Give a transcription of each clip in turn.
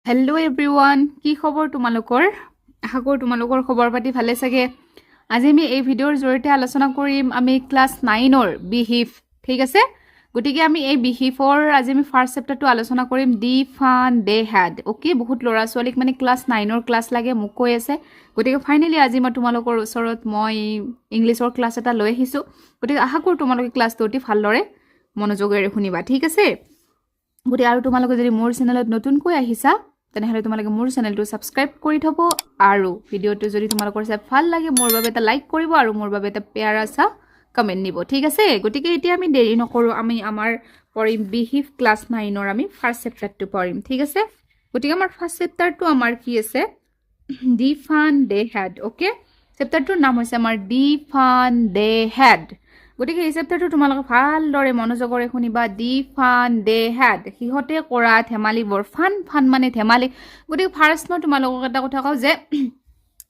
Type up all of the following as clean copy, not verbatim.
Hello everyone, কি খবৰ তোমালোকৰ? আশা কৰোঁ তোমালোকৰ খবৰ পাতি ভালে চাগে। আজি আমি এই ভিডিঅ'ৰ জৰিয়তে আলোচনা কৰিম আমি ক্লাছ 9ৰ বিহিভ, ঠিক আছে? গতিকে আমি এই বিহিভৰ আজি আমি ফাৰ্ষ্ট চেপ্টাৰটো আলোচনা কৰিম দি ফান দে হ্যাড। ওকে, বহুত ল'ৰা ছোৱালীক মানে ক্লাছ 9ৰ ক্লাছ লাগে মোক কৈ আছে। গতিকে ফাইনেলি আজি মই তোমালোকৰ ওচৰত মই ইংলিছৰ ক্লাছ এটা লৈ আহিছোঁ। গতিকে আশা কৰোঁ তোমালোকে ক্লাছটো অতি ভালদৰে মনোযোগেৰে শুনিবা, ঠিক আছে? গতিকে আৰু তোমালোকে যদি মোৰ চেনেলত নতুনকৈ আহিছা তেনেহলে তোমালোকে মোৰ চেনেলটো সাবস্ক্ৰাইব কৰি থব আৰু ভিডিঅটো যদি তোমালোকৰ চাই ভাল লাগে মোৰ বাবে এটা লাইক কৰিব আৰু মোৰ বাবে এটা প্যাৰা সা কমেন্ট নিব, ঠিক আছে? গতিকে এতিয়া আমি দেৰি নকৰো, আমি আমাৰ পঢ়িম বিহিভ ক্লাছ 9ৰ আমি ফাৰ্ষ্ট চেপ্টাৰটো পঢ়িম, ঠিক আছে? গতিকে আমাৰ ফাৰ্ষ্ট চেপ্টাৰটো আমাৰ কি আছে? দি ফান দে হ্যাড। ওকে, চেপ্টাৰটোৰ নাম হৈছে আমাৰ দি ফান দে হ্যাড। গতিকে এই চেপ্টাৰটো তোমালোকে ভালদৰে মনোযোগৰে শুনিবা। দি ফান দে হ্যাড, সিহঁতে কৰা ধেমালিবোৰ। ফান ফান মানে ধেমালি। গতিকে ফাৰ্ষ্ট মই তোমালোকক এটা কথা কওঁ যে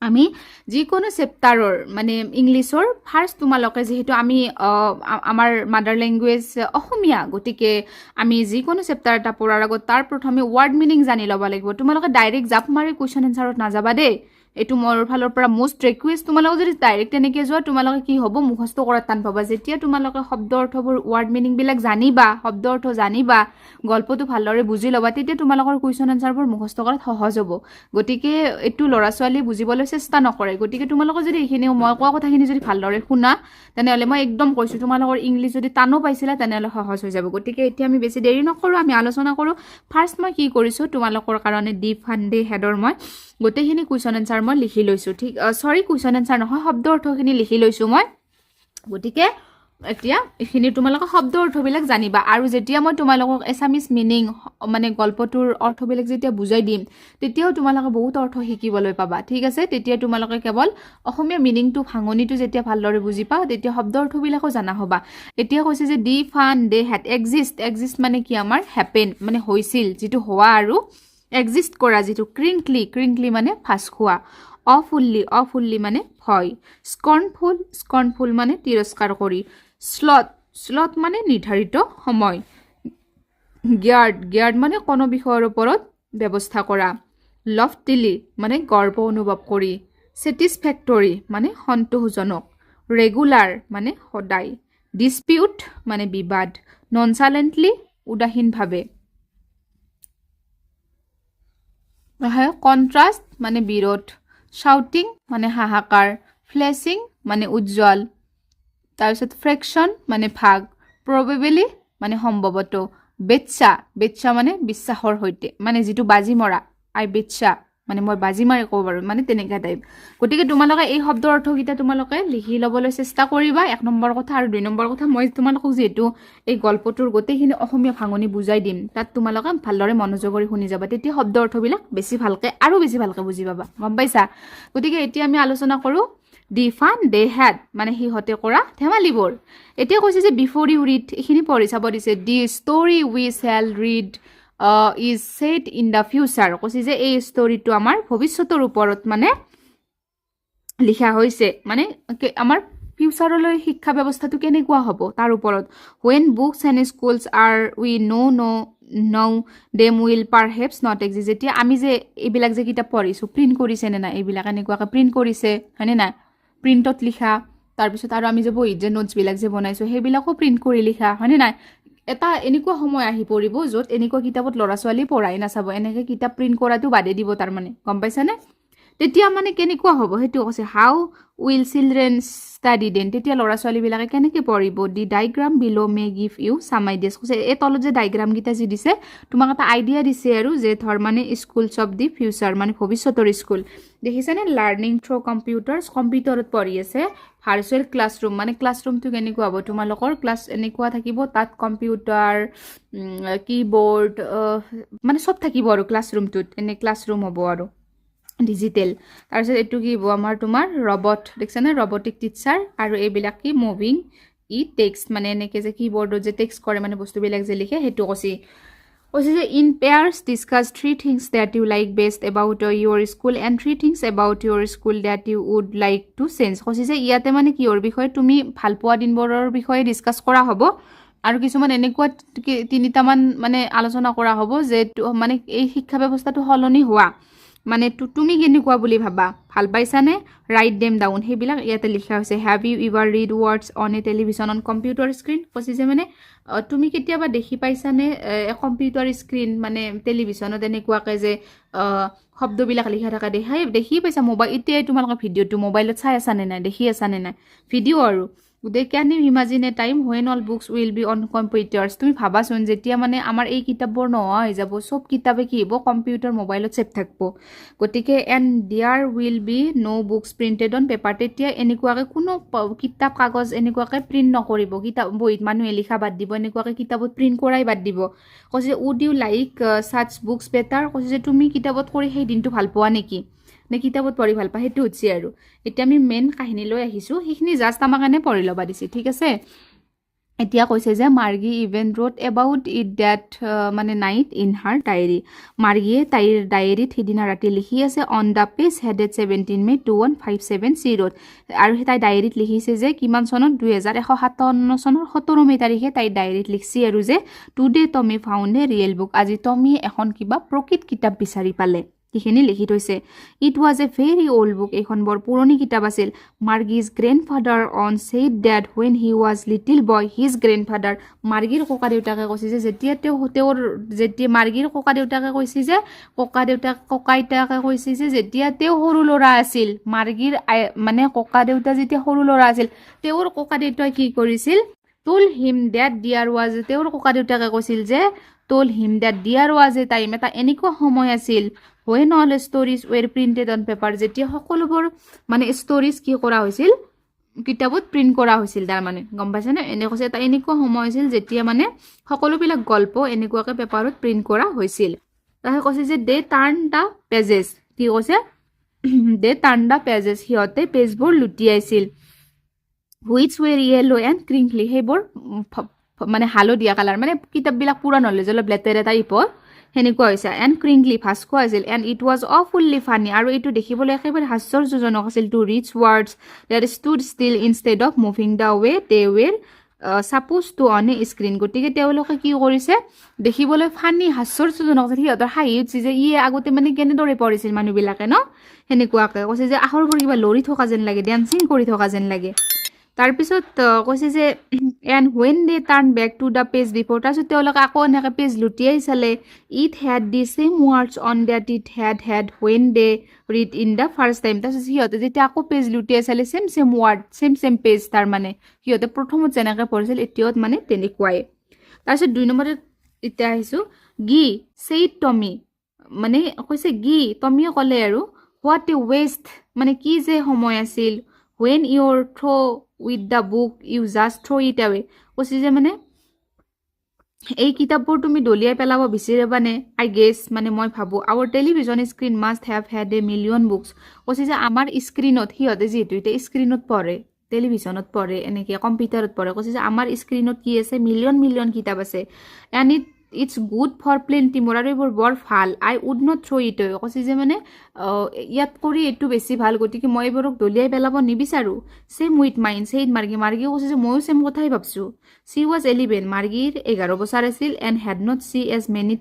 আমি যিকোনো চেপ্টাৰৰ মানে ইংলিছৰ ফাৰ্ষ্ট তোমালোকে যিহেতু আমি আমাৰ মাদাৰ লেংগুৱেজ অসমীয়া, গতিকে আমি যিকোনো চেপ্টাৰ এটা পঢ়াৰ আগত তাৰ প্ৰথমে ৱাৰ্ড মিনিং জানি ল'ব লাগিব। তোমালোকে ডাইৰেক্ট জাপ মাৰি কুৱেশ্যন এনচাৰত নাযাবা দেই। এইটো মোৰ ফালৰ পৰা মোষ্ট ৰিকুৱেষ্ট। তোমালোকে যদি ডাইৰেক্ট তেনেকৈ যোৱা তোমালোকে কি হ'ব, মুখস্থ কৰাত টান পাবা। যেতিয়া তোমালোকে শব্দ অৰ্থবোৰ ৱাৰ্ড মিনিংবিলাক জানিবা, শব্দ অৰ্থ জানিবা, গল্পটো ভালদৰে বুজি ল'বা, তেতিয়া তোমালোকৰ কুৱেশ্যন এনচাৰবোৰ মুখস্থ কৰাত সহজ হ'ব। গতিকে এইটো ল'ৰা ছোৱালী বুজিবলৈ চেষ্টা নকৰে। গতিকে তোমালোকে যদি এইখিনি মই কোৱা কথাখিনি যদি ভালদৰে শুনা তেনেহ'লে মই একদম কৈছোঁ তোমালোকৰ ইংলিছ যদি টানো পাইছিলা তেনেহ'লে সহজ হৈ যাব। গতিকে এতিয়া আমি বেছি দেৰি নকৰোঁ, আমি আলোচনা কৰোঁ। ফাৰ্ষ্ট মই কি কৰিছোঁ তোমালোকৰ কাৰণে দি ফান দে হেডৰ মই গোটেইখিনি কুৱেশ্যন এনচাৰ মই লিখি লৈছোঁ, ঠিক? চৰি, কুৱেশ্যন এনচাৰ নহয়, শব্দ অৰ্থখিনি লিখি লৈছোঁ মই। গতিকে এতিয়া এইখিনি তোমালোকে শব্দ অৰ্থবিলাক জানিবা আৰু যেতিয়া মই তোমালোকক এছামিজ মিনিং মানে গল্পটোৰ অৰ্থবিলাক যেতিয়া বুজাই দিম তেতিয়াও তোমালোকে বহুত অৰ্থ শিকিবলৈ পাবা, ঠিক আছে? তেতিয়া তোমালোকে কেৱল অসমীয়া মিনিংটো ভাঙনিটো যেতিয়া ভালদৰে বুজি পাওঁ তেতিয়া শব্দ অৰ্থবিলাকো জানা হ'বা। এতিয়া কৈছে যে দি ফান দে হ্যাড এক্সিষ্ট মানে কি আমাৰ হেপেন মানে হৈছিল, যিটো হোৱা আৰু এক্সিষ্ট কৰা যিটো ক্ৰিংকলি মানে ফাঁচ খোৱা, অফুল্লি মানে ভয়, স্কৰ্ণফুল মানে তিৰস্কাৰ কৰি, শ্লথ মানে নিৰ্ধাৰিত সময়, গিয়াৰ্ড মানে কোনো বিষয়ৰ ওপৰত ব্যৱস্থা কৰা, লফটিলি মানে গৰ্ব অনুভৱ কৰি, ছেটিছফেক্টৰী মানে সন্তোষজনক, ৰেগুলাৰ মানে সদায়, ডিছপিউট মানে বিবাদ, ননচালেণ্টলি উদাসীনভাৱে, কণ্ট্ৰাষ্ট মানে বিৰোধ, শাউটিং মানে হাহাকাৰ, ফ্লেছিং মানে উজ্জ্বল, তাৰপিছত ফ্ৰেকশ্যন মানে ভাগ, প্ৰবেবলি মানে সম্ভৱত, বেচ্চা মানে বিশ্বাসৰ সৈতে মানে যিটো বাজি মৰা, আই বেচ্চা মানে মই বাজি মাৰি ক'ব পাৰোঁ মানে তেনেকুৱা টাইপ। গতিকে তোমালোকে এই শব্দৰ অৰ্থকেইটা তোমালোকে লিখি ল'বলৈ চেষ্টা কৰিবা, 1 নম্বৰ কথা। আৰু 2 নম্বৰ কথা, মই তোমালোকক যিহেতু এই গল্পটোৰ গোটেইখিনি অসমীয়া ভাঙনি বুজাই দিম তাত তোমালোকে ভালদৰে মনোযোগৰে শুনি যাবা, তেতিয়া শব্দ অৰ্থবিলাক বেছি ভালকৈ বুজি পাবা, গম পাইছা? গতিকে এতিয়া আমি আলোচনা কৰোঁ দি ফান দে হ্যাড মানে সিহঁতে কৰা ধেমালিবোৰ। এতিয়া কৈছে যে বিফৰ ইউ ৰিড, এইখিনি পঢ়ি চাব দিছে। The story we shall read is set in the future. কৈছে যে এই ষ্টৰিটো আমাৰ ভৱিষ্যতৰ ওপৰত মানে লিখা হৈছে, মানে আমাৰ ফিউচাৰলৈ শিক্ষা ব্যৱস্থাটো কেনেকুৱা হ'ব তাৰ ওপৰত। When books and schools are we know them will perhaps not exist. যেতিয়া আমি যে এইবিলাক যে কিতাপ পঢ়িছোঁ প্ৰিণ্ট কৰিছে নে নাই, এইবিলাক এনেকুৱাকৈ প্ৰিণ্ট কৰিছে হয়নে নাই, প্ৰিণ্টত লিখা, তাৰপিছত আৰু আমি যে বহীত যে নোটছবিলাক যে বনাইছোঁ সেইবিলাকো প্ৰিণ্ট কৰি লিখা হয়নে নাই। এটা এনেকুৱা সময় আহি পৰিব য'ত এনেকুৱা কিতাপত ল'ৰা ছোৱালী পঢ়াই নাচাব, এনেকৈ কিতাপ প্ৰিণ্ট কৰাটো বাদে দিব তাৰমানে, গম পাইছানে? তেতিয়া মানে কেনেকুৱা হ'ব সেইটো কৈছে। হাউ উইল চিলড্ৰেন ষ্টাডি দেন, তেতিয়া ল'ৰা ছোৱালীবিলাকে কেনেকৈ পঢ়িব। দি ডাইগ্ৰাম বিল' মে গিভ ইউ চাম আইডিয়াছ। কৈছে এই তলত যে ডাইগ্ৰামকেইটা যি দিছে তোমাক এটা আইডিয়া দিছে আৰু যে ধৰ মানে স্কুলছ অফ দি ফিউচাৰ মানে ভৱিষ্যতৰ স্কুল। দেখিছেনে? লাৰ্ণিং থ্ৰু কম্পিউটাৰ্ছ, কম্পিউটাৰত পঢ়ি আছে। ভাৰ্চুৱেল ক্লাছৰুম মানে ক্লাছৰুমটো কেনেকুৱা হ'ব, তোমালোকৰ ক্লাছ এনেকুৱা থাকিব, তাত কম্পিউটাৰ কীবৰ্ড মানে চব থাকিব আৰু ক্লাছৰুমটোত, এনে ক্লাছৰুম হ'ব আৰু ডিজিটেল। তাৰপিছত এইটো কি হ'ব আমাৰ তোমাৰ ৰবট, দেখিছানে? Robotic teacher. আৰু এইবিলাক কি মুভিং টেক্সট মানে এনেকৈ যে কীবৰ্ডত যে টেক্সট কৰে মানে বস্তুবিলাক যে লিখে সেইটো কৈছে যে in pairs discuss 3 things that you like best about your school and 3 things about your school that you would like to change. কৈছে যে ইয়াতে মানে কিহৰ বিষয়ে তুমি ভাল পোৱা দিনবোৰৰ বিষয়ে ডিছকাছ কৰা হ'ব। আৰু কিছুমান এনেকুৱা তিনিটামান মানে আলোচনা কৰা হ'ব যে মানে এই শিক্ষা ব্যৱস্থাটো সলনি হোৱা মানে তুমি কেনেকুৱা বুলি ভাবা, ভাল পাইছানে, ৰাইট দেম ডাউন, সেইবিলাক ইয়াতে লিখা হৈছে। Have you ever read words on a television on computer screen, কৈছে যে মানে তুমি কেতিয়াবা দেখি পাইছানে কম্পিউটাৰ স্ক্ৰীণ মানে টেলিভিশ্যনত এনেকুৱাকৈ যে শব্দবিলাক লিখা থাকে দেখি পাইছা মোবাইল, এতিয়াই তোমালোকৰ ভিডিঅ'টো মোবাইলত চাই আছানে নাই, দেখি আছানে নাই ভিডিঅ' আৰু they can you imagine a time when all books will be on computers, তুমি ভাবাচোন যেতিয়া মানে আমাৰ এই কিতাপবোৰ নোহোৱা হৈ যাব, চব কিতাপে কি হ'ব কম্পিউটাৰ মোবাইলত ছেভ থাকিব, গতিকে and there will be no' books printed on paper, তেতিয়া এনেকুৱাকৈ কোনো কিতাপ কাগজ এনেকুৱাকৈ প্ৰিণ্ট নকৰিব, কিতাপ বহীত মানুহে লিখা বাদ দিব, এনেকুৱাকৈ কিতাপত প্ৰিণ্ট কৰাই বাদ দিব। কৈছে would you like such books better, কৈছে যে তুমি কিতাপত কৰি সেই দিনটো ভাল পোৱা নেকি, নে কিতাপত পঢ়ি ভাল পায়, সেইটো হৈছে আৰু এতিয়া আমি মেইন কাহিনীলৈ আহিছোঁ, সেইখিনি জাষ্ট আমাৰ কাৰণে পঢ়ি ল'বা দিছে, ঠিক আছে। এতিয়া কৈছে যে Margie even wrote about it that night in her diary ডায়েৰী, মাৰ্গীয়ে তাইৰ ডায়েৰীত সিদিনা ৰাতি লিখি আছে on the page headed 17 May 21570, আৰু তাই ডায়েৰীত লিখিছে যে কিমান চনত 2157 চনৰ 17 মে তাৰিখে তাই ডায়েৰীত লিখিছে আৰু যে today Tommy found a real book, আজি টমি এখন কিবা প্ৰকৃত কিতাপ বিচাৰি পালে, সেইখিনি লিখি থৈছে। It was a very old book, এইখন বৰ পুৰণি কিতাপ আছিল। Margie's grandfather on said that when he was little boy his grandfather, মাৰ্গীৰ ককা দেউতাকে কৈছে যে যেতিয়া যেতিয়া মাৰ্গীৰ ককা দেউতাকে কৈছে যে ককাইতাকে কৈছে যে যেতিয়া তেওঁ সৰু ল'ৰা আছিল, মাৰ্গীৰ মানে ককা দেউতা যেতিয়া সৰু ল'ৰা আছিল, তেওঁৰ ককা দেউতাই কি কৰিছিল, told him that there was, তেওঁৰ ককা দেউতাকে কৈছিল যে told him that there was a time, এটা এনেকুৱা সময় আছিল when all stories were printed on paper, যেতিয়া সকলোবোৰ মানে ষ্টৰিজ কি কৰা হৈছিল কিতাপত প্ৰিণ্ট কৰা হৈছিল, তাৰমানে গম পাইছেনে, এনে কৈছে এটা এনেকুৱা সময় আছিল যেতিয়া মানে সকলোবিলাক গল্প এনেকুৱাকৈ পেপাৰত প্ৰিণ্ট কৰা হৈছিল। তাৰপিছত কৈছে যে দে টাৰ্ণ দ্য পেজেছ, কি কৈছে দে টাৰ্ণ দ্য পেজেছ, সিহঁতে পেজবোৰ লুটিয়াইছিল, হুইচ ৱেৰ য়েলো এণ্ড ক্ৰিংকলি, সেইবোৰ মানে হালধীয়া কালাৰ, মানে কিতাপবিলাক পুৰাণ হ'লে যে অলপ লেতেৰা টাইপৰ সেনেকুৱা হৈছে, এণ্ড ক্ৰিংকলি ভাজ খোৱা আছিল, and it was awfully funny, আৰু এইটো দেখিবলৈ একেবাৰে হাস্যৰ্যজনক আছিল, to reach words that stood still instead of moving the way they were suppose to on a screen, গতিকে তেওঁলোকে কি কৰিছে দেখিবলৈ ফানি হাস্যৰ্যজনক আছিল, সিহঁতৰ হাঁহি উঠিছে যে ই আগতে মানে কেনেদৰে পঢ়িছিল মানুহবিলাকে ন, সেনেকুৱাকৈ কৈছে যে আখৰবোৰ কিবা লৰি থকা যেন লাগে, ডেন্সিং কৰি থকা যেন লাগে। তাৰপিছত কৈছে যে and when they turn back to the page before, তাৰপিছত তেওঁলোকে আকৌ এনেকৈ পেজ লুটিয়াই চালে, it had the same words on that it had when they read in the first time, তাৰপিছত সিহঁতে যেতিয়া আকৌ পেজ লুটিয়াই চালে ছেম ৱাৰ্ড ছেম পেজ, তাৰমানে সিহঁতে প্ৰথমত যেনেকৈ পঢ়িছিল এতিয়াও মানে তেনেকুৱাই। তাৰপিছত 2 নম্বৰত এতিয়া আহিছোঁ, গি ছেইড টমি, মানে কৈছে গি টমিয়ে ক'লে আৰু হোৱাট এ ৱেষ্ট, মানে কি যে সময় আছিল, when you're through' with the book you just throw' it away, কৈছে যে মানে এই কিতাপবোৰ তুমি দলিয়াই পেলাব বিচাৰিবানে, আই গেছ, মানে মই ভাবোঁ our television screen must have had a million books, কৈছে যে আমাৰ স্ক্ৰীণত, সিহঁতে যিহেতু এতিয়া স্ক্ৰীণত পঢ়ে, টেলিভিশ্যনত পঢ়ে, এনেকৈ কম্পিউটাৰত পঢ়ে, কৈছে যে আমাৰ স্ক্ৰীণত কি আছে মিলিয়ন কিতাপ আছে, and it's good for plenty more, আৰু এইবোৰ বৰ ভাল, I would not throw' it away, কৈছে যে মানে ইয়াত কৰি এইটো বেছি ভাল, গতিকে মই এইবোৰক দলিয়াই পেলাব নিবিচাৰোঁ। ছেম উইথ মাইন ছেইড মাৰ্গীয়ে কৈছে যে ময়ো ছেম কথাই ভাবছোঁ। চি ৱাজ 11, মাৰ্গীৰ 11 বছৰ আছিল, and had not see as many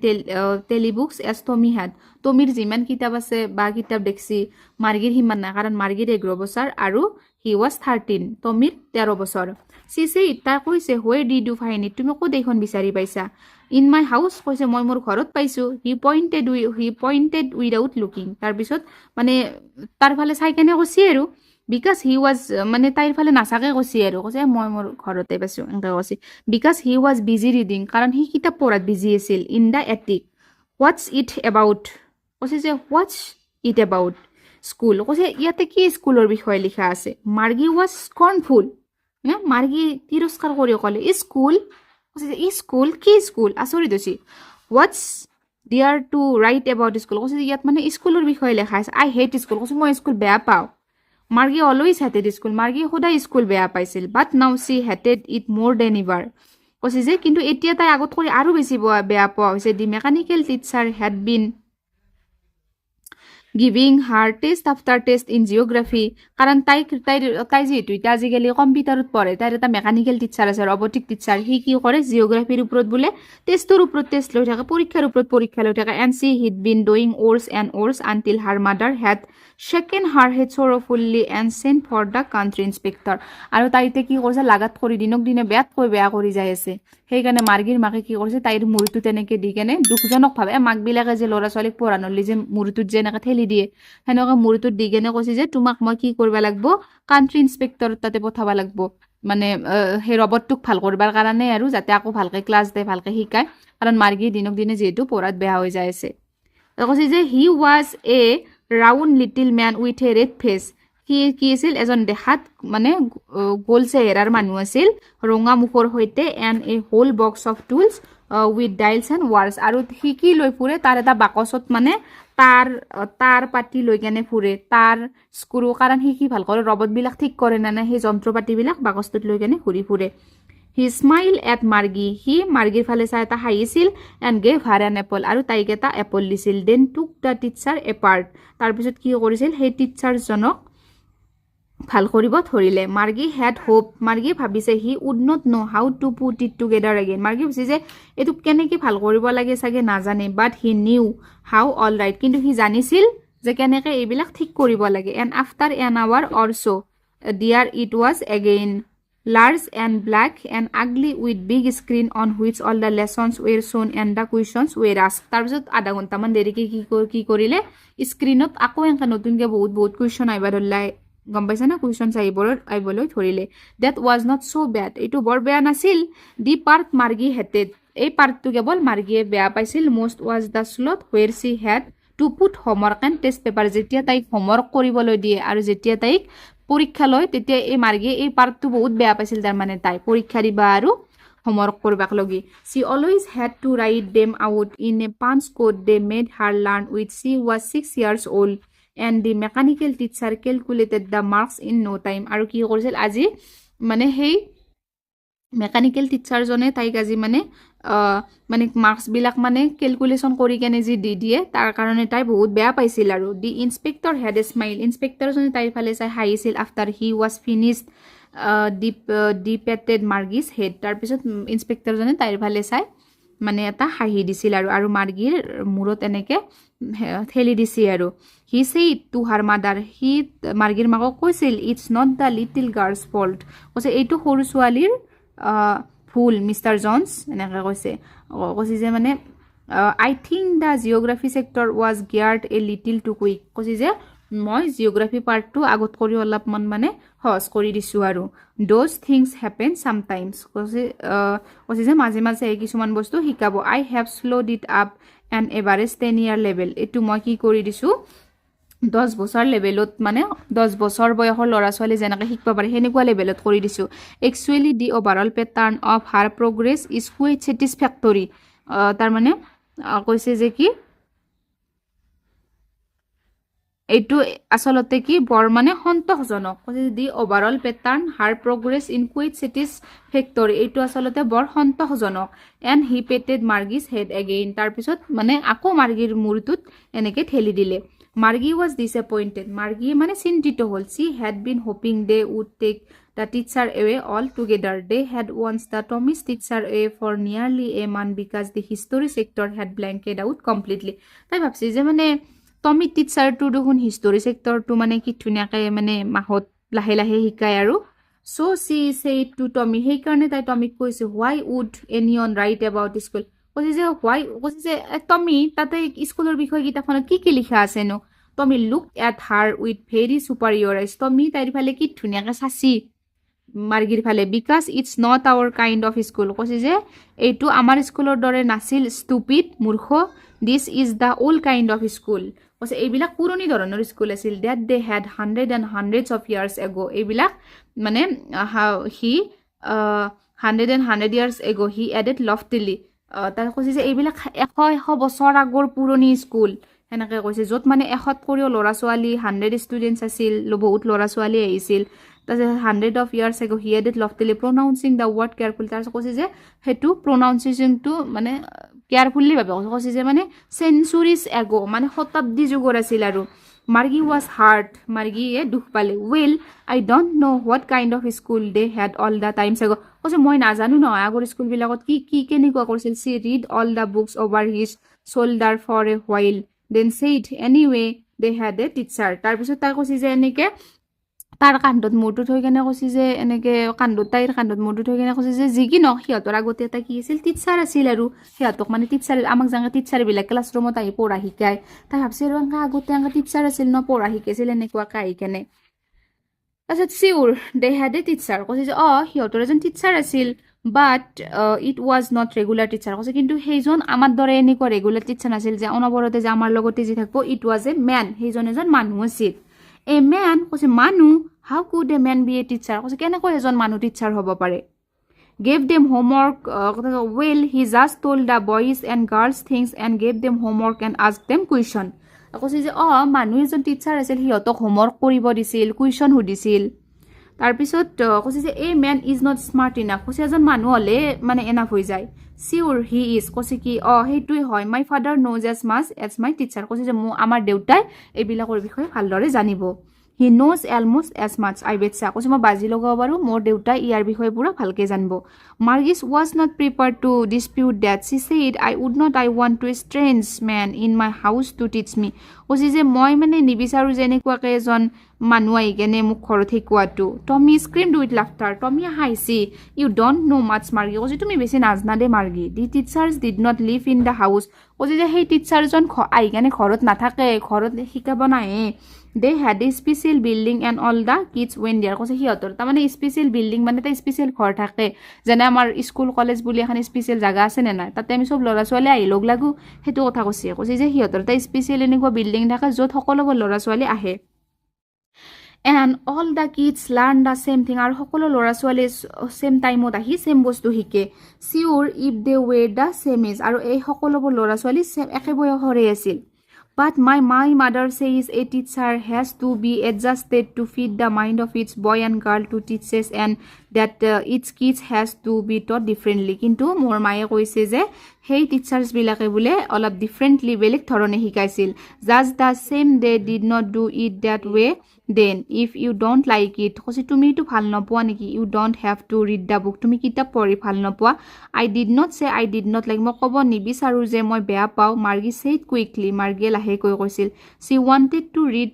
telebooks as Tommy had, টমিৰ যিমান কিতাপ আছে বা কিতাপ দেখছি মাৰ্গীৰ সিমান নাই, কাৰণ মাৰ্গীৰ 11 বছৰ আৰু হি ৱাজ 13, টমিৰ 13 বছৰ। চি তাই কৈছে where did you find it, তুমি ক'ত এইখন বিচাৰি পাইছা, ইন মাই হাউচ, কৈছে মই মোৰ ঘৰত পাইছোঁ, হি পইণ্টেড উইদাউট লুকিং, তাৰপিছত মানে তাৰ ফালে চাই কেনে কৈছে আৰু বিকজ হি ৱাজ, মানে তাইৰ ফালে নাচাকে কৈছে আৰু কৈছে মই মোৰ ঘৰতে পাইছোঁ এনেকৈ কৈছে, because he was busy reading, কাৰণ সি কিতাপ পঢ়াত বিজি আছিল, in the attic, what's it about, কৈছে যে হোৱাটছ ইট এবাউট স্কুল, কৈছে ইয়াতে কি স্কুলৰ বিষয়ে লিখা আছে, মাৰ্গী ৱাজ স্কৰ্ণফুল, মাৰ্গী তিৰস্কাৰ কৰি ক'লে স্কুল, কৈছে যে স্কুল কি স্কুল, আচৰিত হৈছি, what's there to write about school, কৈছে যে ইয়াত মানে স্কুলৰ বিষয়ে লেখা আছে, আই হেট স্কুল, কৈছে মই স্কুল বেয়া পাওঁ, মাৰ্গী অলৱেজ হেটেড স্কুল, মাৰ্গী সদায় স্কুল বেয়া পাইছিল, but now C hated it মোৰ দেন ইভাৰ, কৈছে যে কিন্তু এতিয়া তাই আগত কৰি আৰু বেছি বেয়া পোৱা হৈছে, the mechanical teacher had been giving her test after test in geography কাৰণ তাই যেহেতু এতিয়া আজিকালি কম্পিউটাৰত পঢ়ে তাইৰ এটা মেকানিকেল টিচাৰ আছে ৰবটিক টিচাৰ সি কি কৰে জিঅ'গ্ৰাফিৰ ওপৰত বোলে টেষ্টৰ ওপৰত টেষ্ট লৈ থাকে পৰীক্ষাৰ ওপৰত পৰীক্ষা লৈ থাকে and she had been doing worse and worse until her mother had shaken her head sorrowfully and sent for the country inspector আৰু তাইতে কি কৰিছে লাগাত কৰি দিনক দিনে বেয়া কৰি যাই আছে সেইকাৰণে মাৰ্গীৰ মাকে কি কৰিছে তাইৰ মূৰটো তেনেকে দি কেনে দুখজনক ভাবে মাকবিলাকে যে ল'ৰা ছোৱালীক পঢ়ানলি যে মূৰটোত যেনেকে ঠেলি দিয়ে সেনেকা মূৰটোত দি কেনে কৈছে যে তোমাক মই কি কৰিব লাগিব কান্ট্ৰি ইন্সপেক্টৰ তাতে পঠাব লাগিব মানে সেই ৰবটটোক ভাল কৰিবাৰ কাৰণে আৰু যাতে আকৌ ভালকে ক্লাছ দে ভালকে শিকায় কাৰণ মাৰ্গী দিনক দিনে যেহেতু পঢ়াত বেয়া হৈ যায় আছে কৈছে যে he was a round little man with a red face কি আছিল এজন দেখাত মানে গোল চেহেৰাৰ মানুহ আছিল ৰঙা মুখৰ সৈতে and a whole box of tools with dials and wires আৰু সি কি লৈ ফুৰে তাৰ এটা বাকচত মানে তাৰ পাতি লৈ কেনে ফুৰে তাৰ স্ক্ৰু কাৰণ সি কি ভাল কৰে ৰবটবিলাক ঠিক কৰে নে নাই সেই যন্ত্ৰ পাতিবিলাক বাকচটোত লৈ কেনে ঘূৰি ফুৰে হি স্মাইল এট মাৰ্গী সি মাৰ্গীৰ ফালে চাই এটা হাঁহিছিল and gave her an apple আৰু তাইক এটা এপল দিছিল then took the teacher apart তাৰপিছত কি কৰিছিল সেই টিচাৰজনক ভাল কৰিব ধৰিলে মাৰ্গী হেড হোপ মাৰ্গী ভাবিছে he would not know' how to put it together again Margie ভাবিছে যে এইটো কেনেকৈ ভাল কৰিব লাগে চাগে নাজানে but he knew how all right কিন্তু সি জানিছিল যে কেনেকৈ এইবিলাক ঠিক কৰিব লাগে and after an hour or so' there it was again large and black and ugly with big screen on which all the lessons were shown and the questions were asked তাৰপিছত আধা ঘণ্টামান দেৰিকে কি কৰিলে স্ক্ৰীনত আকৌ এনেকৈ নতুনকৈ বহুত কুৱেশ্যন আহিব ধৰিলে গম পাইছে না কুৱেশ্যন আহিবলৈ ধৰিলে that was not so' bed এইটো বৰ বেয়া নাছিল দি পাৰ্ট মাৰ্গী হেটেড এই পাৰ্টটো কেৱল মাৰ্গীয়ে বেয়া পাইছিল most was the slot where she had to put homework and test paper যেতিয়া তাইক হোমৱৰ্ক কৰিবলৈ দিয়ে আৰু যেতিয়া তাইক পৰীক্ষা লয় তেতিয়া এই মাৰ্গীয়ে এই পাৰ্টটো বহুত বেয়া পাইছিল তাৰমানে তাই পৰীক্ষা দিবা আৰু হোমৱৰ্ক কৰিবাক লগি she always had to write them out in a punch code they made her learn with she was 6 years old and the mechanical teacher calculated the marks in no' time আৰু কি কৰিছিল আজি মানে সেই mechanical টিচাৰজনে তাইক আজি মানে মাৰ্কছবিলাক মানে কেলকুলেশ্যন কৰি কেনে যি দি দিয়ে তাৰ কাৰণে তাই বহুত বেয়া পাইছিল আৰু the inspector had a smile ইন্সপেক্টৰজনে তাইৰ ফালে চাই হাঁহিছিল after he was finished the patted Margie's head তাৰপিছত ইন্সপেক্টৰজনে তাইৰ ফালে চাই মানে এটা হাঁহি দিছিল আৰু মাৰ্গীৰ মূৰত এনেকৈ ঠেলি দিছে আৰু he said to her mother সি মাৰ্গীৰ মাকক কৈছিল it's not the little girl's fault কৈছে এইটো সৰু ছোৱালীৰ ভুল মিষ্টাৰ জনছ এনেকৈ কৈছে যে মানে I think the geography sector was geared a little too quick কৈছে যে মই জিঅ'গ্ৰাফি পাৰ্টটো আগত কৰি অলপমান মানে সহজ কৰি দিছোঁ আৰু দ'জ থিংছ হেপেন চামটাইমছ কৈছে যে মাজে মাজে কিছুমান বস্তু শিকাব I have slowed it up and average 10 year level এইটো মই কি কৰি দিছোঁ 10 বছৰ লেভেলত মানে 10 বছৰ বয়সৰ ল'ৰা ছোৱালী যেনেকৈ শিকিব পাৰে সেনেকুৱা লেভেলত কৰি দিছোঁ actually the overall pattern of her progress is quite satisfactory তাৰমানে কৈছে যে কি এইটো আচলতে কি বৰ মানে সন্তোষজনক কৈছে the overall pattern her progress in quite satisfactory এইটো আচলতে বৰ সন্তোষজনক and he patted Margie's head again তাৰপিছত মানে আকৌ মাৰ্গীৰ মূৰটোত এনেকৈ ঠেলি দিলে মাৰ্গী ৱাজ ডিসএপইণ্টেড মাৰ্গীয়ে মানে চিন্তিত হ'ল she had been hoping they would take the teacher away all together they had once the Tommy's teacher away for nearly a month because the history sector had blanked out completely তাই ভাবছি যে মানে Tommy টিচাৰটো দেখোন history ছেক্টৰটো মানে কি ধুনীয়াকৈ মানে মাহত লাহে লাহে শিকায় আৰু so' she said to Tommy সেইকাৰণে তাই টমিক কৈছে why would anyone write about school কৈছে যে টমি তাতে স্কুলৰ বিষয়ে কিতাপখনত কি লিখা আছেনো Tommy look at her with very superior eyes Tommy তাইৰ ফালে কি ধুনীয়াকৈ চাচি মাৰ্গীৰ ফালে because it's not our kind of school কৈছে যে এইটো আমাৰ স্কুলৰ দৰে নাছিল ষ্টুপিড মূৰ্খ this is the old kind of school কৈছে এইবিলাক পুৰণি ধৰণৰ স্কুল আছিল that they had hundreds of years ago এইবিলাক মানে he 100 years ago he added loftily তাই কৈছে যে এইবিলাক 100 বছৰ আগৰ পুৰণি স্কুল সেনেকৈ কৈছে য'ত মানে 100 কৰিও ল'ৰা ছোৱালী 100 ষ্টুডেণ্টছ আছিল বহুত ল'ৰা ছোৱালী আহিছিল তাৰপিছত 100 of years ago he added loftily pronouncing the word careful তাৰপিছত কৈছে যে সেইটো প্ৰনাউন্সিয়েশ্যনটো মানে কেয়াৰফুলি ভাবে কৈছে যে মানে চেঞ্চুৰিজ এগো মানে শতাব্দী যুগৰ আছিল আৰু মাৰ্গী ৱাজ হাৰ্ট মাৰ্গীয়ে দুখ পালে well I don't know' what kind of school they had all the times ago কৈছে মই নাজানো নহয় আগৰ স্কুলবিলাকত কি কেনেকুৱা কৰিছিল she read all the books over his shoulder for a while then said anyway they had a teacher তাৰপিছত তাই কৈছে যে এনেকে তাৰ কান্ধত মূৰটো থৈ কেনে কৈছে যে এনেকে তাইৰ কান্ধত মূৰটো থৈ কেনে কৈছে যে যি কি নহওক সিহঁতৰ আগতে এটা কি আছিল টিচাৰ আছিল আৰু সিহঁতক মানে টিচাৰ আমাক যেনেকৈ টিচাৰবিলাক ক্লাছৰুমত আহি পঢ়া শিকায় তাই ভাবছে আৰু এনেকৈ আগতে এনেকৈ টিচাৰ আছিল ন পঢ়া শিকাইছিল এনেকুৱাকৈ আহি কেনে তাৰপিছত sure De had a teacher কৈছে যে সিহঁতৰ এজন টিচাৰ আছিল but it was not regular teacher কৈছে কিন্তু সেইজন আমাৰ দৰে এনেকুৱা ৰেগুলাৰ টিচাৰ নাছিল যে অনবৰতে যে আমাৰ লগতে যি থাকিব ইট ৱাজ এ মেন সেইজন এজন মানুহ আছিল এ মেন কৈছে মানুহ how could a man be a teacher কৈছে কেনেকৈ এজন মানুহ টিচাৰ হ'ব পাৰে gave them homework well he just told the boys and girls things and gave them homework and asked them question কৈছে যে মানুহ এজন টিচাৰ আছিল সিহঁতক হোমৱৰ্ক কৰিব দিছিল কুৱেশ্যন সুধিছিল তাৰপিছত কৈছে যে এই man is not smart enough কৈছে এজন মানুহ হ'লে মানে এনাফ হৈ যায় চিউৰ হি ইজ কৈছে কি সেইটোৱে হয় my father knows as much as my teacher কৈছে যে আমাৰ দেউতাই এইবিলাকৰ বিষয়ে ভালদৰে জানিব he knows almost as much I betcha কৈছে মই বাজি লগাব পাৰোঁ মোৰ দেউতাই ইয়াৰ বিষয়ে পুৰা ভালকৈ জানিব Margie's was not prepared to dispute that she said I would not I want to strange man in my house to teach me কৈছে যে মই মানে নিবিচাৰোঁ যে এনেকুৱাকৈ এজন মানুহ আহি কেনে মোক ঘৰত শিকোৱাটো টমি স্ক্ৰীমড উইথ লাফটাৰ টমিয়ে হাঁহিছি you don't know' much Margie কৈছে তুমি বেছি নাজানা they Margie the teachers did not live in the house কৈছে যে সেই টিচাৰজন আহি কেনে ঘৰত নাথাকে ঘৰত শিকাব নাহে they had a special building and all the kids ৱেন দিয়াৰ কৈছে সিহঁতৰ তাৰমানে স্পেচিয়েল বিল্ডিং মানে এটা স্পেচিয়েল ঘৰ থাকে যেনে আমাৰ স্কুল কলেজ বুলি এখন স্পেচিয়েল জেগা আছে নে নাই তাতে আমি চব ল'ৰা ছোৱালী আহি লগ লাগো সেইটো কথা কৈছে যে সিহঁতৰ এটা স্পেচিয়েল এনেকুৱা বিল্ডিং থাকে য'ত সকলোবোৰ ল'ৰা ছোৱালী আহে and all the kids learn the same thing আৰু সকলো ল'ৰা ছোৱালী ছেম টাইমত আহি ছেম বস্তু শিকে sure if they were the same age আৰু এই সকলোবোৰ ল'ৰা ছোৱালী একে বয়সৰে আছিল But my mother says a teacher has to be adjusted to fit the mind of its boy and girl to teaches and that its kids has to be taught differently. কিন্তু মোৰ মায়ে কৈছে যে সেই টিচাৰ্ছ বিলাকে বোলে অলপ differently বেলেগ ধৰণে শিকাইছিল just the same they did not do it that way then if you don't like it কৈছে তুমি এইটো ভাল নপোৱা নেকি you don't have to read the book তুমি কিতাপ পঢ়ি ভাল নপোৱা আই ডিড নট চে আই ডিড নট লাইক মই ক'ব নিবিচাৰোঁ যে মই বেয়া পাওঁ মাৰ্গী ছেইড কুইকলি মাৰ্গীয়ে লাহেকৈ কৈছিল she wanted to read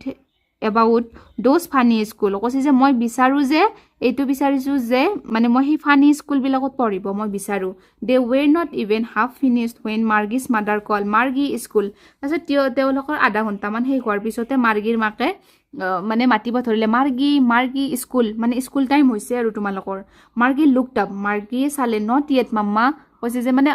about those funny schools কৈছে যে মই বিচাৰোঁ যে এইটো বিচাৰিছোঁ যে মানে মই সেই ফানি স্কুলবিলাকত পঢ়িব মই বিচাৰোঁ they were not even half finished when Margie's mother call Margie school তাৰপিছত তেওঁলোকৰ আধা ঘণ্টামান শেষ হোৱাৰ পিছতে মাৰ্গীৰ মাকে মানে মাতিব ধৰিলে মাৰ্গী স্কুল মানে স্কুল টাইম হৈছে আৰু তোমালোকৰ মাৰ্গী লুকড আপ মাৰ্গীয়ে চালে নট য়েট মাম্মা কৈছে যে মানে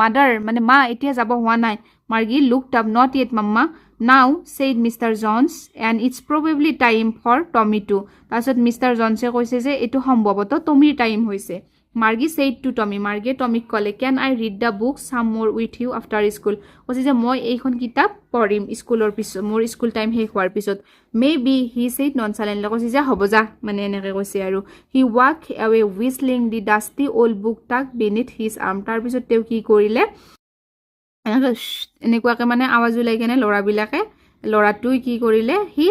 মাদাৰ মানে মা এতিয়া যাব হোৱা নাই Margie looked up not yet mamma now said Mister Jones and it's probably time for Tommy to তাৰপিছত মিষ্টাৰ জনছে কৈছে যে এইটো সম্ভৱতঃ টমিৰ টাইম হৈছে মাৰ্গী ছেইড টু টমি মাৰ্গীয়ে টমিক ক'লে can I read the book some more with U after school কৈছে যে মই এইখন কিতাপ পঢ়িম স্কুলৰ পিছত মোৰ স্কুল টাইম শেষ হোৱাৰ পিছত may be he said non silently কৈছে যে হ'ব যা মানে এনেকৈ কৈছে আৰু হি ৱাক এৱে হুইচলিং দি ডাষ্টি অল্ড বুক টাক বেনিথ হিজ আৰ্ম তাৰপিছত তেওঁ কি কৰিলে এনেকুৱাকৈ মানে আৱাজ ওলাই কেনে ল'ৰাটোৱে কি কৰিলে সি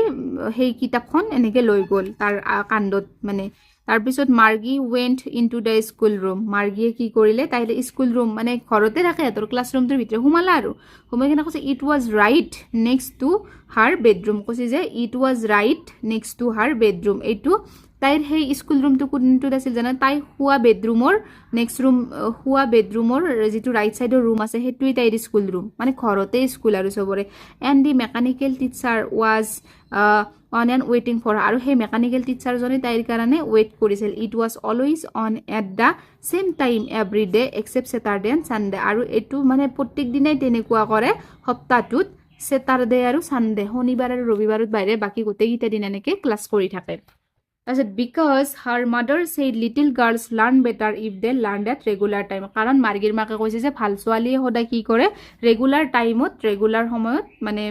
সেই কিতাপখন এনেকৈ লৈ গ'ল তাৰ কান্ধত মানে তাৰপিছত Margie went into the school room মাৰ্গীয়ে কি কৰিলে তাইলে স্কুল ৰুম মানে ঘৰতে থাকে সিহঁতৰ ক্লাছৰুমটোৰ ভিতৰত সোমালা আৰু সোমাই কিনে কৈছে it was right next two her bedroom কৈছে যে it was right next two her bedroom এইটো তাইৰ সেই স্কুল ৰুমটো কোনটোত আছিল জানা তাই শোৱা বেডৰুমৰ নেক্সট ৰুম শোৱা বেডৰুমৰ যিটো ৰাইট চাইডৰ ৰুম আছে সেইটোৱেই তাইৰ স্কুল ৰুম মানে ঘৰতে স্কুল আৰু চবৰে and the mechanical teacher was on and ৱেইটিং ফৰ আৰু সেই মেকানিকেল টিচাৰজনে তাইৰ কাৰণে ৱেইট কৰিছিল it was always on at the same time every day except Saturday and Sunday আৰু এইটো মানে প্ৰত্যেক দিনাই তেনেকুৱা কৰে সপ্তাহটোত ছেটাৰডে আৰু ছানডে শনিবাৰ আৰু ৰবিবাৰত বাহিৰে বাকী গোটেইকেইটা দিন এনেকৈ ক্লাছ কৰি থাকে তাৰপিছত because her mother said little girls learn better if they learn at regular time, কাৰণ মাৰ্গীৰ মাকে কৈছে যে ভাল ছোৱালীয়ে সদায় কি কৰে, ৰেগুলাৰ টাইমত, ৰেগুলাৰ সময়ত মানে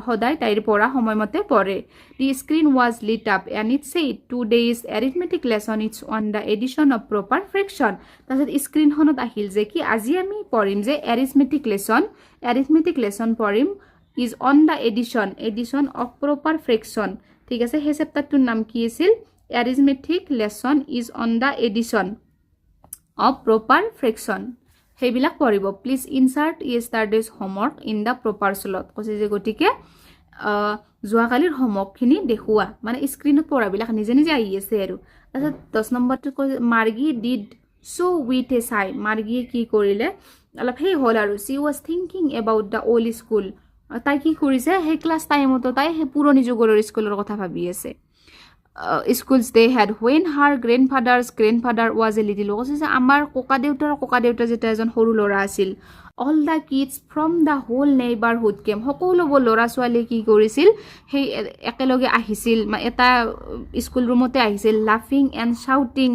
সদায় তাইৰ পঢ়া সময়মতে পঢ়ে। The screen was lit up and it said today's arithmetic lesson it's on the addition of proper fraction. তাৰপিছত স্ক্ৰীনখনত আহিল যে কি আজি আমি পঢ়িম যে এৰিথমেটিক লেচন পঢ়িম is on the addition of proper fraction. ঠিক আছে, সেই চেপ্টাৰটোৰ নাম কি আছিল? arithmetic lesson is on the addition of proper fraction। সেইবিলাক পঢ়িব। Please insert yesterday's homework in the proper slot। কৈছে যে গতিকে যোৱাকালিৰ হোমৱৰ্কখিনি দেখুওৱা, মানে স্ক্ৰীনত পঢ়াবিলাক নিজে নিজে আহি আছে আৰু। তাৰপিছত 10 নম্বৰটো কৈছে মাৰ্গী ডিড চ' উইথ এ চাই, মাৰ্গীয়ে কি কৰিলে অলপ সেই হ'ল আৰু she was thinking about the old school. তাই কি কৰিছে, সেই ক্লাছ টাইমতো তাই সেই পুৰণি যুগৰ স্কুলৰ কথা ভাবি আছে। schools they had when her grandfather was a little, কৈছে যে আমাৰ ককা দেউতা যেতিয়া এজন সৰু ল'ৰা আছিল। all the kids from the whole neighborhood came, সকলোবোৰ ল'ৰা ছোৱালী কি কৰিছিল, সেই একেলগে আহিছিল, এটা স্কুল ৰুমতে আহিছিল। laughing and shouting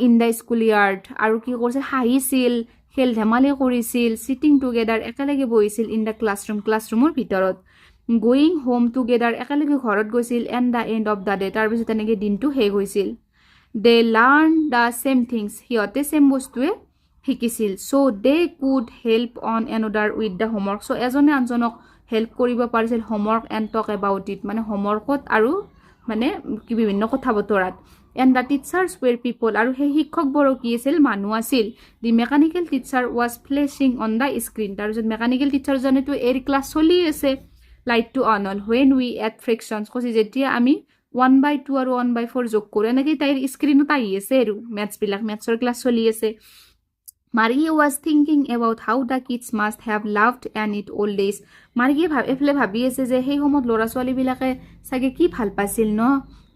in the schoolyard, আৰু কি কৰিছিল, হাঁহিছিল, খেল ধেমালি কৰিছিল। sitting together, একেলগে বহিছিল। in the ক্লাছৰুমৰ ভিতৰত। going home together, একেলগে ঘৰত গৈছিল। and the end of the day, তাৰপিছত তেনেকৈ দিনটো শেষ হৈছিল। they learned the same things, সিহঁতে চেম বস্তুৱে শিকিছিল। so they could help on another with the homework, so এজনে আনজনক হেল্প কৰিব পাৰিছিল homework and talk about it, মানে হোমৱৰ্কত আৰু মানে বিভিন্ন কথা বতৰাত। and the teachers were people, আৰু সেই শিক্ষকবোৰো কি আছিল, মানুহ আছিল। the mechanical teacher was flashing on the screen, তাৰপিছত মেকানিকেল টিচাৰজনেতো এৰ ক্লাছ চলি আছে, লাইট টু অন হ'ল। when we add fractions, কৈছে যেতিয়া আমি 1/2 আৰু 1/4 যোগ কৰোঁ, এনেকৈ তাইৰ স্ক্ৰীণত আহি আছে আৰু মেথছৰ ক্লাছ চলি আছে। মাৰ্গী was thinking about how the kids must have loved and it old days, মাৰ্গীয়ে এফালে ভাবি আছে যে সেই সময়ত ল'ৰা ছোৱালীবিলাকে চাগে কি ভাল পাইছিল ন,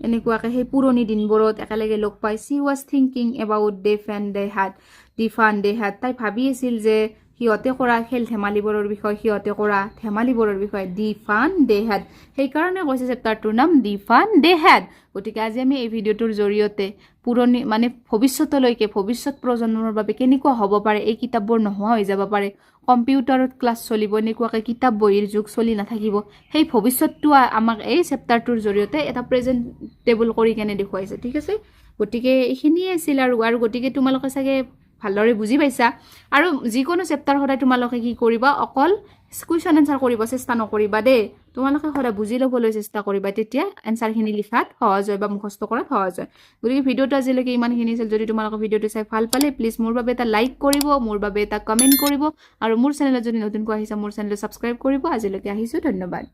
এনেকুৱাকৈ সেই পুৰণি দিনবোৰত একেলগে লগ পাই। she was thinking about the fun they had, তাই ভাবি আছিল যে সিহঁতে কৰা খেল ধেমালিবোৰৰ বিষয়ে, সিহঁতে কৰা ধেমালিবোৰৰ বিষয়ে। দি ফান দে হেড, সেইকাৰণে কৈছে চেপ্টাৰটোৰ নাম দি ফান দে হেড। গতিকে আজি আমি এই ভিডিঅ'টোৰ জৰিয়তে পুৰণি মানে ভৱিষ্যতলৈকে, ভৱিষ্যত প্ৰজন্মৰ বাবে কেনেকুৱা হ'ব পাৰে, এই কিতাপবোৰ নোহোৱা হৈ যাব পাৰে, কম্পিউটাৰত ক্লাছ চলিব, এনেকুৱাকৈ কিতাপ বহীৰ যুগ চলি নাথাকিব, সেই ভৱিষ্যতটো আমাক এই চেপ্টাৰটোৰ জৰিয়তে এটা প্ৰেজেণ্টেবল কৰি কেনে দেখুৱাইছে। ঠিক আছে, গতিকে এইখিনিয়ে আছিল আৰু গতিকে তোমালোকে চাগে ভালদৰে বুজি পাইছা। আৰু যিকোনো চেপ্টাৰ সদায় তোমালোকে কি কৰিবা, অকল কুৱেশ্যন এনচাৰ কৰিব চেষ্টা নকৰিবা দেই, তোমালোকে সদায় বুজি ল'বলৈ চেষ্টা কৰিবা, তেতিয়া এনচাৰখিনি লিখাত সহজ হয় বা মুখস্থ কৰাত সহজ হয়। গতিকে ভিডিঅ'টো আজিলৈকে ইমানখিনি আছিল। যদি তোমালোকে ভিডিঅ'টো চাই ভাল পালে প্লিজ মোৰ বাবে এটা লাইক কৰিব, মোৰ বাবে এটা কমেণ্ট কৰিব, আৰু মোৰ চেনেলত যদি নতুনকৈ আহিছা মোৰ চেনেলটো ছাবস্ক্ৰাইব কৰিব। আজিলৈকে আহিছোঁ, ধন্যবাদ।